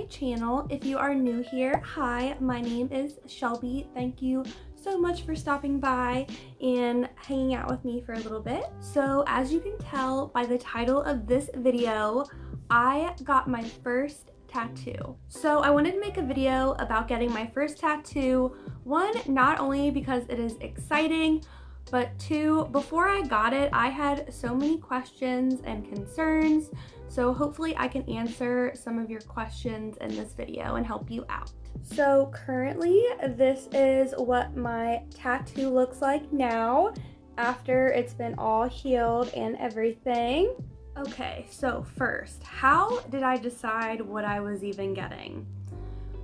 my channel. If you are new here, hi, my name is Shelby. Thank you so much for stopping by and hanging out with me for a little bit. So as you can tell by the title of this video, I got my first tattoo. So I wanted to make a video about getting my first tattoo. One, not only because it is exciting, but two, before I got it, I had so many questions and concerns. So hopefully I can answer some of your questions in this video and help you out. So currently this is what my tattoo looks like now after it's been all healed and everything. Okay, so first, how did I decide what I was even getting?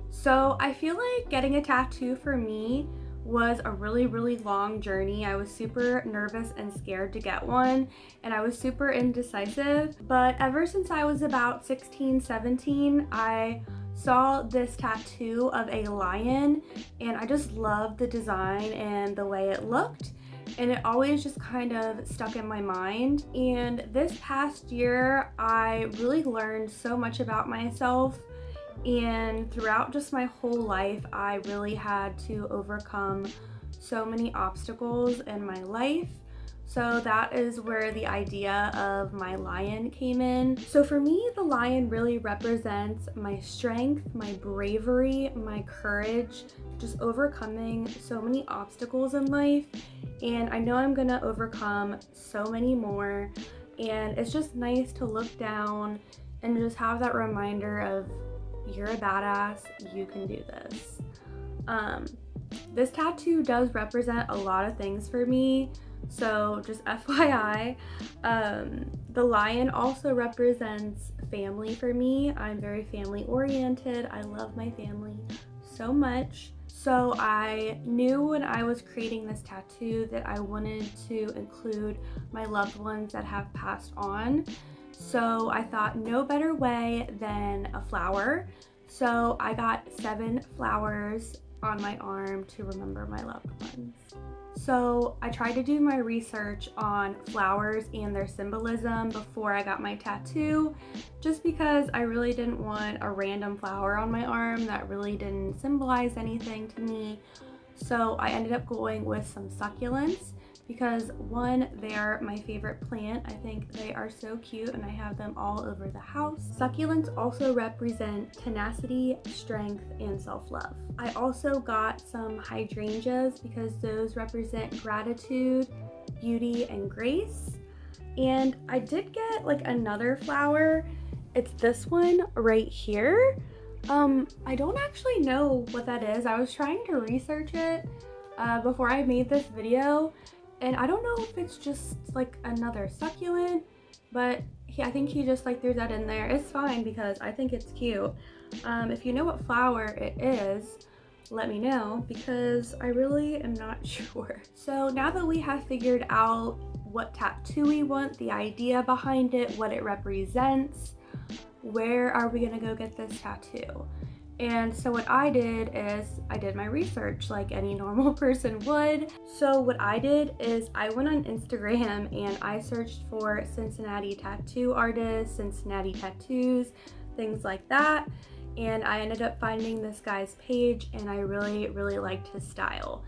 So I feel like getting a tattoo for me was a really long journey. I was super nervous and scared to get one, and I was super indecisive. But ever since I was about 16, 17, I saw this tattoo of a lion, and I just loved the design and the way it looked. And it always just kind of stuck in my mind. And this past year, I really learned so much about myself. And throughout just my whole life, I really had to overcome so many obstacles in my life. So that is where the idea of my lion came in. So for me, the lion really represents my strength, my bravery, my courage, just overcoming so many obstacles in life. And I know I'm gonna overcome so many more. And it's just nice to look down and just have that reminder of you're a badass, you can do this. This tattoo does represent a lot of things for me, so just FYI. The lion also represents family for me. I'm very family oriented. I love my family so much. So I knew when I was creating this tattoo that I wanted to include my loved ones that have passed on. So I thought no better way than a flower. So I got 7 flowers on my arm to remember my loved ones. So I tried to do my research on flowers and their symbolism before I got my tattoo, just because I really didn't want a random flower on my arm that really didn't symbolize anything to me. So I ended up going with some succulents because one, they are my favorite plant. I think they are so cute and I have them all over the house. Succulents also represent tenacity, strength, and self-love. I also got some hydrangeas because those represent gratitude, beauty, and grace. And I did get like another flower. It's this one right here. I don't actually know what that is. I was trying to research it before I made this video. And I don't know if it's just like another succulent, but I think he just like threw that in there. It's fine because I think it's cute. If you know what flower it is, let me know because I really am not sure. So now that we have figured out what tattoo we want, the idea behind it, what it represents, where are we gonna go get this tattoo? And so what I did is I did my research like any normal person would. So what I did is I went on Instagram and I searched for Cincinnati tattoo artists, Cincinnati tattoos, things like that. And I ended up finding this guy's page and I really liked his style.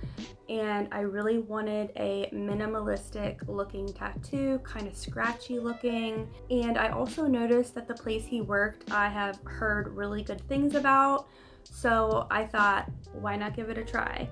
And I really wanted a minimalistic looking tattoo, kind of scratchy looking. And I also noticed that the place he worked, I have heard really good things about. So I thought, why not give it a try?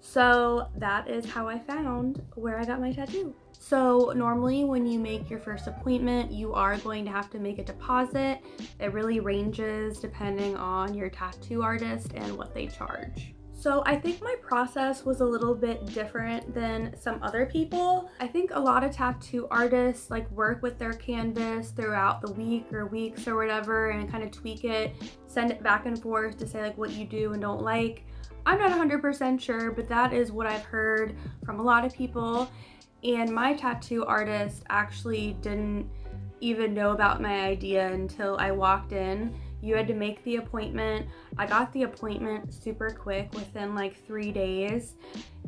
So that is how I found where I got my tattoo. So normally when you make your first appointment, you are going to have to make a deposit. It really ranges depending on your tattoo artist and what they charge. So I think my process was a little bit different than some other people. I think a lot of tattoo artists like work with their canvas throughout the week or weeks or whatever and kind of tweak it, send it back and forth to say like what you do and don't like. I'm not 100% sure, but that is what I've heard from a lot of people. And my tattoo artist actually didn't even know about my idea until I walked in. You had to make the appointment. I got the appointment super quick within like 3 days.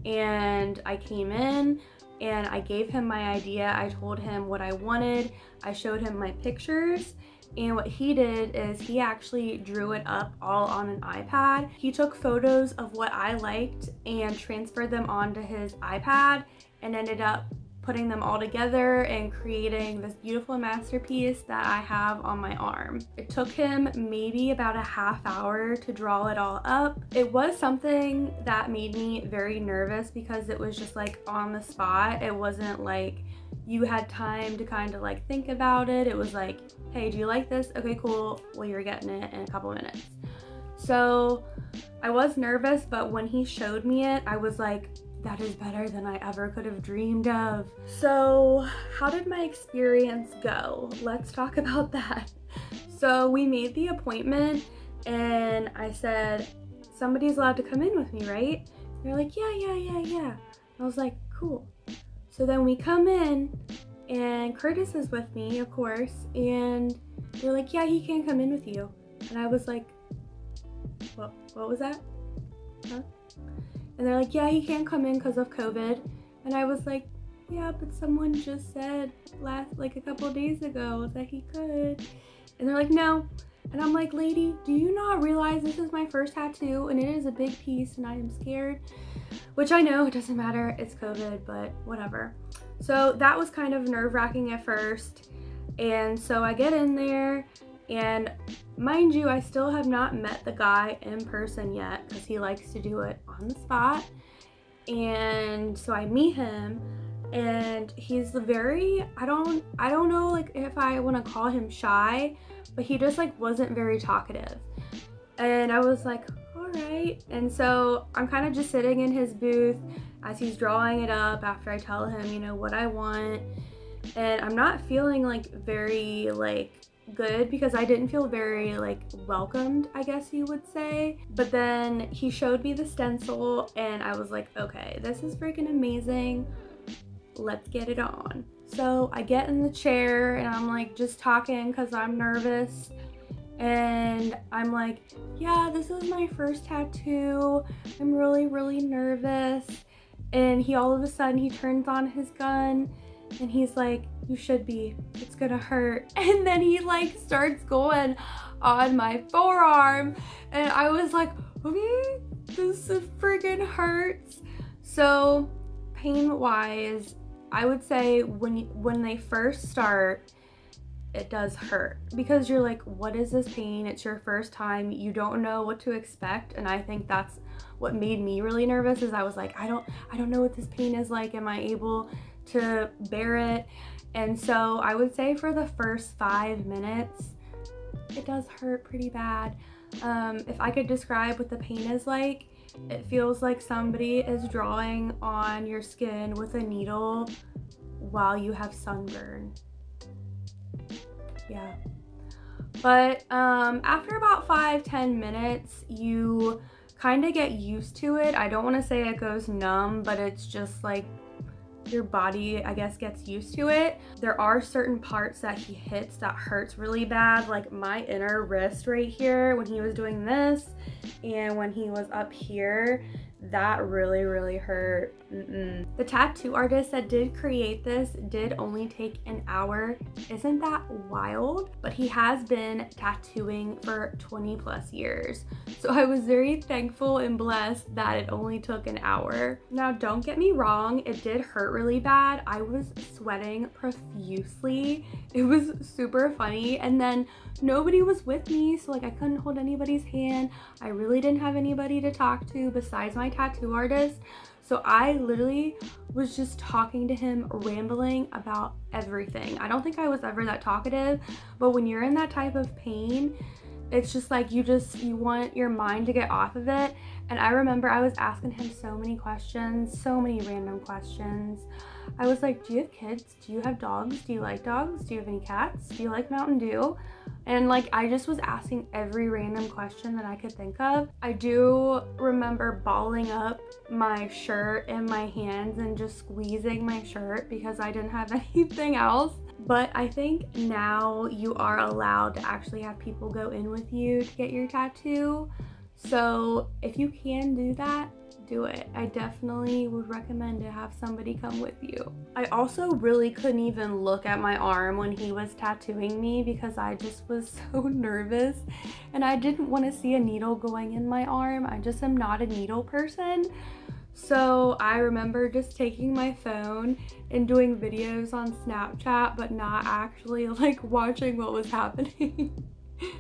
And I came in and I gave him my idea. I told him what I wanted. I showed him my pictures And what he did is he actually drew it up all on an iPad. He took photos of what I liked and transferred them onto his iPad and ended up putting them all together and creating this beautiful masterpiece that I have on my arm. It took him maybe about a half hour to draw it all up. It was something that made me very nervous because it was just like on the spot. It wasn't like you had time to kind of like think about it. It was like, hey, do you like this? Okay, cool. Well, you're getting it in a couple minutes. So I was nervous, but when he showed me it, I was like, that is better than I ever could have dreamed of. So how did my experience go? Let's talk about that. So we made the appointment and I said, somebody's allowed to come in with me, right? They're like, yeah. I was like, cool. So then we come in and Curtis is with me, of course, and they're like, yeah, he can come in with you. And I was like, what was that? Huh? And they're like, yeah, he can't come in because of COVID. And I was like, yeah, but someone just said a couple days ago that he could. And they're like, no. And I'm like, lady, do you not realize this is my first tattoo and it is a big piece and I am scared? Which I know, it doesn't matter, it's COVID, but whatever. So that was kind of nerve-wracking at first. And so I get in there, and mind you, I still have not met the guy in person yet because he likes to do it on the spot. And so I meet him, and he's very, I don't know like if I want to call him shy, but he just like wasn't very talkative. And I was like, all right. And so I'm kind of just sitting in his booth as he's drawing it up after I tell him, you know, what I want. And I'm not feeling like very like good because I didn't feel very like welcomed, I guess you would say. But then he showed me the stencil and I was like, okay, this is freaking amazing. Let's get it on. So I get in the chair and I'm like just talking because I'm nervous. And I'm like, yeah, this is my first tattoo. I'm really nervous. And he all of a sudden he turns on his gun and he's like, you should be, it's gonna hurt. And then he like starts going on my forearm and I was like, this freaking hurts. So pain wise, I would say when they first start, it does hurt because you're like, what is this pain? It's your first time, you don't know what to expect. And I think that's what made me really nervous is I was like, I don't know what this pain is like. Am I able to bear it? And so I would say for the first 5 minutes, it does hurt pretty bad. If I could describe what the pain is like, it feels like somebody is drawing on your skin with a needle while you have sunburn. Yeah. But after about 5-10 minutes, you kind of get used to it. I don't want to say it goes numb, but it's just like your body, I guess, gets used to it. There are certain parts that he hits that hurts really bad, like my inner wrist right here when he was doing this, and when he was up here, that really hurt. The tattoo artist that did create this did only take an hour. Isn't that wild? But he has been tattooing for 20 plus years. So I was very thankful and blessed that it only took an hour. Now don't get me wrong, it did hurt really bad. I was sweating profusely. It was super funny, and then nobody was with me, so like I couldn't hold anybody's hand. I really didn't have anybody to talk to besides my tattoo artist. So I literally was just talking to him, rambling about everything. I don't think I was ever that talkative, but when you're in that type of pain, it's just like you want your mind to get off of it. And I remember I was asking him so many questions, so many random questions. I was like, do you have kids? Do you have dogs? Do you like dogs? Do you have any cats? Do you like Mountain Dew? And like, I just was asking every random question that I could think of. I do remember balling up my shirt in my hands and just squeezing my shirt because I didn't have anything else. But I think now you are allowed to actually have people go in with you to get your tattoo. So if you can do that, do it. I definitely would recommend to have somebody come with you. I also really couldn't even look at my arm when he was tattooing me because I just was so nervous and I didn't want to see a needle going in my arm. I just am not a needle person. So I remember just taking my phone and doing videos on Snapchat, but not actually like watching what was happening.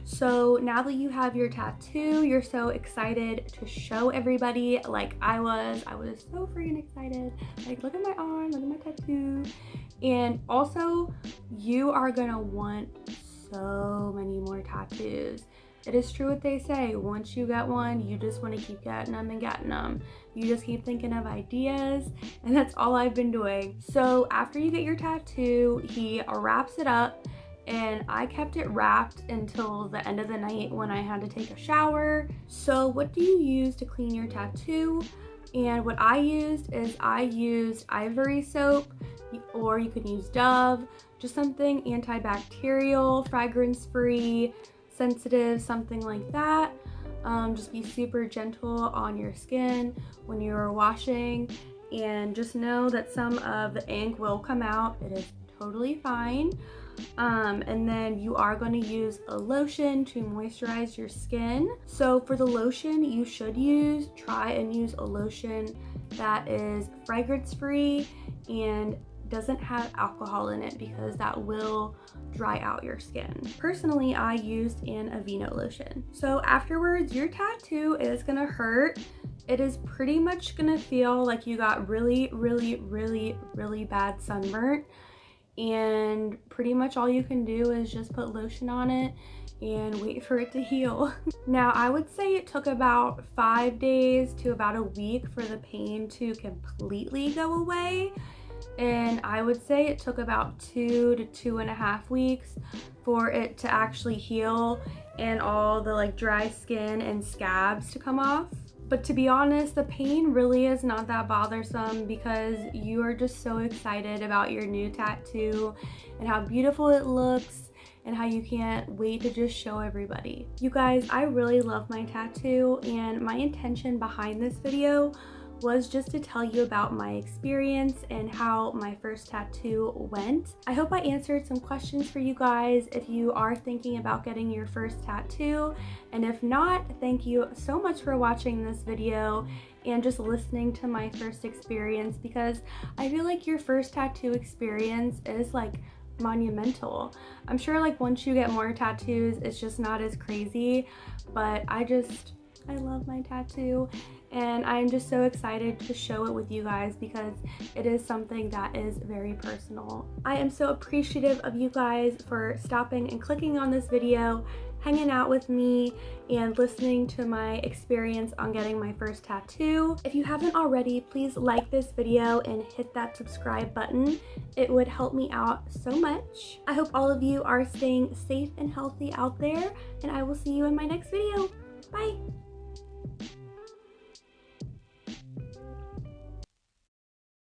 So now that you have your tattoo, you're so excited to show everybody like I was. I was so freaking excited. Like, look at my arm, look at my tattoo. And also, you are gonna want so many more tattoos. It is true what they say, once you get one, you just want to keep getting them and getting them. You just keep thinking of ideas, and that's all I've been doing. So after you get your tattoo, he wraps it up, and I kept it wrapped until the end of the night when I had to take a shower. So what do you use to clean your tattoo? And what I used is I used Ivory soap, or you could use Dove, just something antibacterial, fragrance-free, sensitive, something like that. Just be super gentle on your skin when you're washing, and just know that some of the ink will come out. It is totally fine. And then you are going to use a lotion to moisturize your skin. So for the lotion, you should try and use a lotion that is fragrance free and doesn't have alcohol in it, because that will dry out your skin. Personally, I used an Aveeno lotion. So afterwards, your tattoo is gonna hurt. It is pretty much gonna feel like you got really, really, really, really bad sunburnt. And pretty much all you can do is just put lotion on it and wait for it to heal. Now, I would say it took about 5 days to about a week for the pain to completely go away. And I would say it took about 2 to 2.5 weeks for it to actually heal and all the like dry skin and scabs to come off. But to be honest, the pain really is not that bothersome because you are just so excited about your new tattoo and how beautiful it looks and how you can't wait to just show everybody. You guys, I really love my tattoo, and my intention behind this video was just to tell you about my experience and how my first tattoo went. I hope I answered some questions for you guys if you are thinking about getting your first tattoo, and if not, thank you so much for watching this video and just listening to my first experience, because I feel like your first tattoo experience is like monumental. I'm sure like once you get more tattoos, it's just not as crazy, but I love my tattoo, and I'm just so excited to show it with you guys because it is something that is very personal. I am so appreciative of you guys for stopping and clicking on this video, hanging out with me, and listening to my experience on getting my first tattoo. If you haven't already, please like this video and hit that subscribe button. It would help me out so much. I hope all of you are staying safe and healthy out there, and I will see you in my next video. Bye!